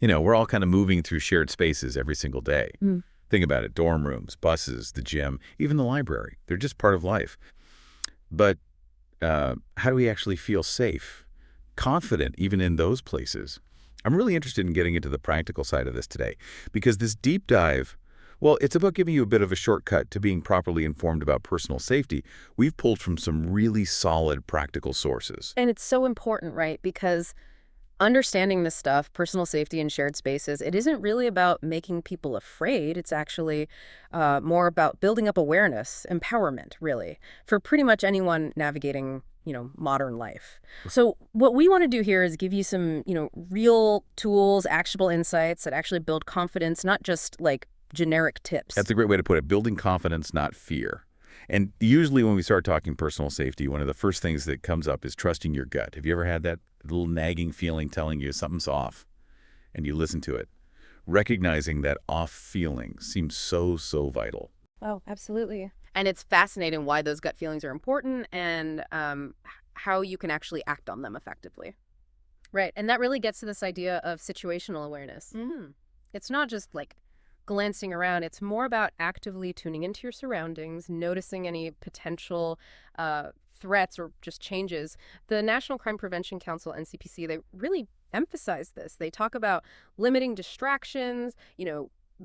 We're all kind of moving through shared spaces every single day. Think about it, dorm rooms, buses, the gym, even the library. They're just part of life. But how do we actually feel safe, confident, even in those places? I'm really interested in getting into the practical side of this today, because this deep dive, well, it's about giving you a bit of a shortcut to being properly informed about personal safety. We've pulled from some really solid practical sources. And it's so important, right? Because understanding this stuff, personal safety and shared spaces, it isn't really about making people afraid. It's actually more about building up awareness, empowerment, really, for pretty much anyone navigating, modern life. So what we want to do here is give you some, real tools, actionable insights that actually build confidence, not just like generic tips. That's a great way to put it. Building confidence, not fear. And usually when we start talking personal safety, one of the first things that comes up is trusting your gut. Have you ever had that little nagging feeling telling you something's off, and you listen to it? Recognizing that off feeling seems so vital. Oh, absolutely. And it's fascinating why those gut feelings are important and how you can actually act on them effectively. Right. And that really gets to this idea of situational awareness. It's not just like glancing around. It's more about actively tuning into your surroundings, noticing any potential threats or just changes. The National Crime Prevention Council, NCPC, they really emphasize this. They talk about limiting distractions,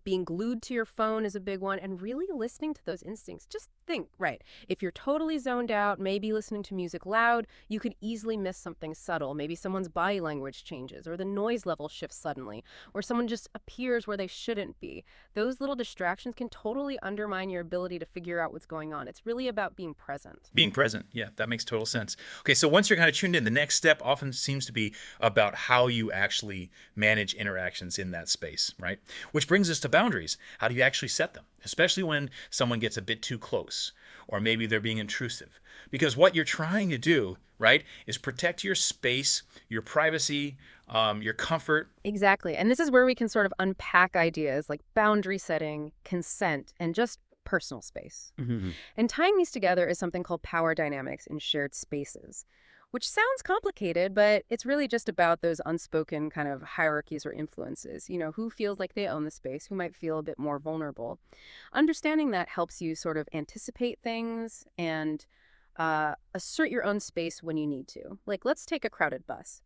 being glued to your phone is a big one, and really listening to those instincts. Just think, right, if you're totally zoned out, maybe listening to music loud, you could easily miss something subtle. Maybe someone's body language changes, or the noise level shifts suddenly, or someone just appears where they shouldn't be. Those little distractions can totally undermine your ability to figure out what's going on. It's really about being present. Being present, yeah, that makes total sense. Okay, so once you're kind of tuned in, the next step often seems to be about how you actually manage interactions in that space, right? Which brings us to boundaries. How do you actually set them? Especially when someone gets a bit too close, or maybe they're being intrusive. Because what you're trying to do, right, is protect your space, your privacy, your comfort. Exactly. And this is where we can sort of unpack ideas like boundary setting, consent, and just personal space. And tying these together is something called power dynamics in shared spaces, which sounds complicated, but it's really just about those unspoken kind of hierarchies or influences. Who feels like they own the space, who might feel a bit more vulnerable. Understanding that helps you sort of anticipate things and assert your own space when you need to. Like, let's take a crowded bus.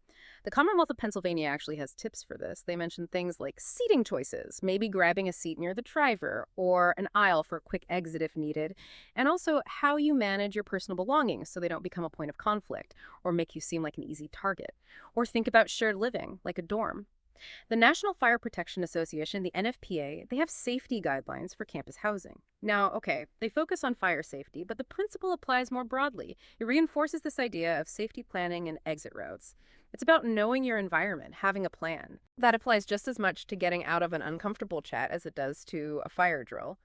The Commonwealth of Pennsylvania actually has tips for this. They mention things like seating choices, maybe grabbing a seat near the driver, or an aisle for a quick exit if needed, and also how you manage your personal belongings so they don't become a point of conflict or make you seem like an easy target. Or think about shared living, like a dorm. The National Fire Protection Association, the NFPA, they have safety guidelines for campus housing. Now, okay, they focus on fire safety, but the principle applies more broadly. It reinforces this idea of safety planning and exit routes. It's about knowing your environment, having a plan. That applies just as much to getting out of an uncomfortable chat as it does to a fire drill.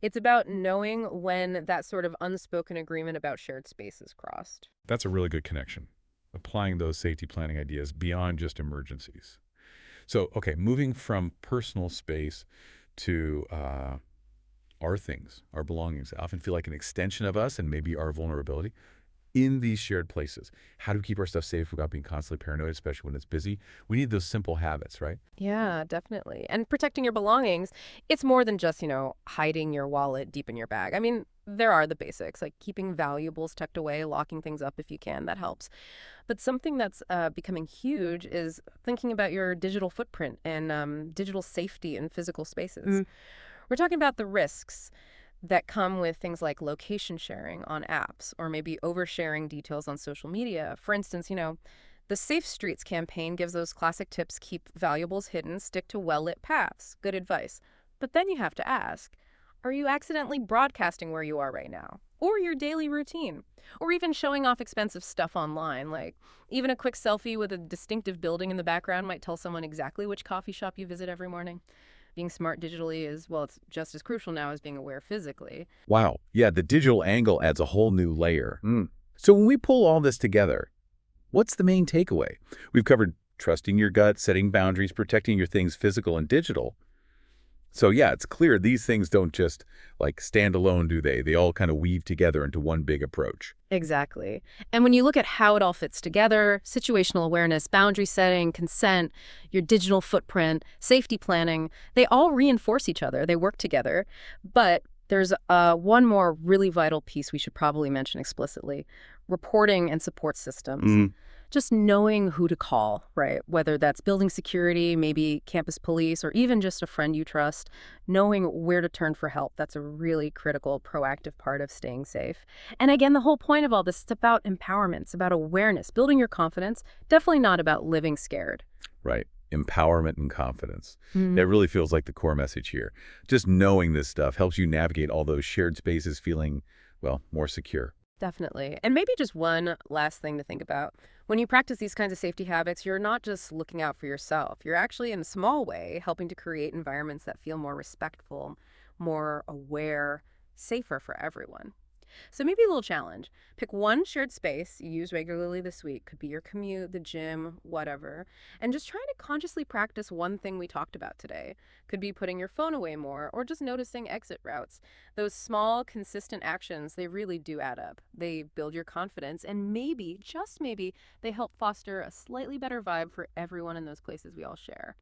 It's about knowing when that sort of unspoken agreement about shared space is crossed. That's a really good connection, applying those safety planning ideas beyond just emergencies. So, okay, moving from personal space to our things, our belongings, I often feel like an extension of us and maybe our vulnerability in these shared places. How do we keep our stuff safe without being constantly paranoid, especially when it's busy? We need those simple habits, right? Yeah, definitely. And protecting your belongings, it's more than just, hiding your wallet deep in your bag. I mean, there are the basics, like keeping valuables tucked away, locking things up if you can, that helps. But something that's becoming huge is thinking about your digital footprint and digital safety in physical spaces. We're talking about the risks that come with things like location sharing on apps or maybe oversharing details on social media. For instance, the Safe Streets campaign gives those classic tips: keep valuables hidden, stick to well-lit paths. Good advice. But then you have to ask, are you accidentally broadcasting where you are right now? Or your daily routine? Or even showing off expensive stuff online? Like, even a quick selfie with a distinctive building in the background might tell someone exactly which coffee shop you visit every morning. Being smart digitally is, well, it's just as crucial now as being aware physically. Wow. Yeah, the digital angle adds a whole new layer. So when we pull all this together, what's the main takeaway? We've covered trusting your gut, setting boundaries, protecting your things physical and digital. So yeah, it's clear these things don't just like stand alone, do they? They all kind of weave together into one big approach. Exactly. And when you look at how it all fits together, situational awareness, boundary setting, consent, your digital footprint, safety planning, they all reinforce each other. They work together. But there's one more really vital piece we should probably mention explicitly: reporting and support systems. Just knowing who to call, right? Whether that's building security, maybe campus police, or even just a friend you trust, knowing where to turn for help. That's a really critical, proactive part of staying safe. And again, the whole point of all this is about empowerment. It's about awareness, building your confidence, definitely not about living scared. Right. Empowerment and confidence. That really feels like the core message here. Just knowing this stuff helps you navigate all those shared spaces feeling, well, more secure. Definitely. And maybe just one last thing to think about. When you practice these kinds of safety habits, you're not just looking out for yourself. You're actually, in a small way, helping to create environments that feel more respectful, more aware, safer for everyone. So maybe a little challenge. Pick one shared space you use regularly this week. Could be your commute, the gym, whatever. And just try to consciously practice one thing we talked about today. Could be putting your phone away more or just noticing exit routes. Those small, consistent actions, they really do add up. They build your confidence and maybe, just maybe, they help foster a slightly better vibe for everyone in those places we all share.